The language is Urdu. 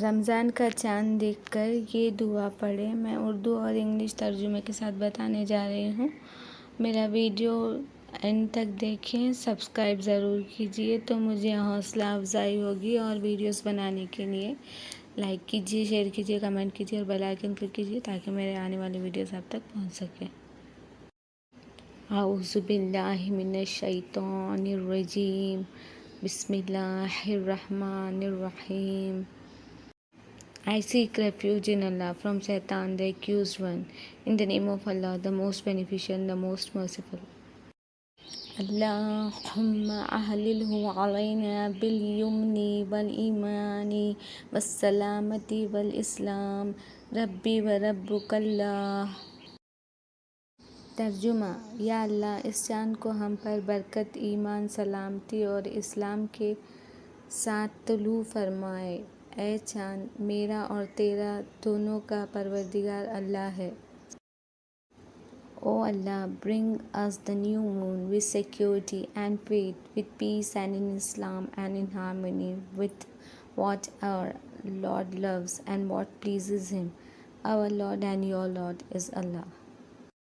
رمضان کا چاند دیکھ کر یہ دعا پڑھیں۔ میں اردو اور انگلش ترجمے کے ساتھ بتانے جا رہی ہوں۔ میرا ویڈیو اینڈ تک دیکھیں، سبسکرائب ضرور کیجیے تو مجھے حوصلہ افزائی ہوگی، اور ویڈیوز بنانے کے لیے لائک کیجیے، شیئر کیجیے، کمنٹ کیجیے اور بیل آئیکن کلک کیجیے تاکہ میرے آنے والی ویڈیوز آپ تک پہنچ سکیں۔ اعوذ باللہ من الشیطان الرجیم، بسم اللہ الرحمن الرحیم۔ I seek refuge in Allah from Shaitan, the accused one. In the name of Allah, the most beneficent, the most merciful. اللهم أهلله علينا باليمن والإيمان والسلامة والإسلام، ربي وربك الله۔ ترجمہ: یا اللہ، اس چاند کو ہم پر برکت، ایمان، سلامتی اور اسلام کے ساتھ طلوع فرمائے۔ اے چاند، میرا اور تیرا دونوں کا پروردگار اللہ ہے۔ O Allah, bring us the new moon with security and faith, with peace and in Islam and in harmony with what our Lord loves and what pleases Him. Our Lord and your Lord is Allah.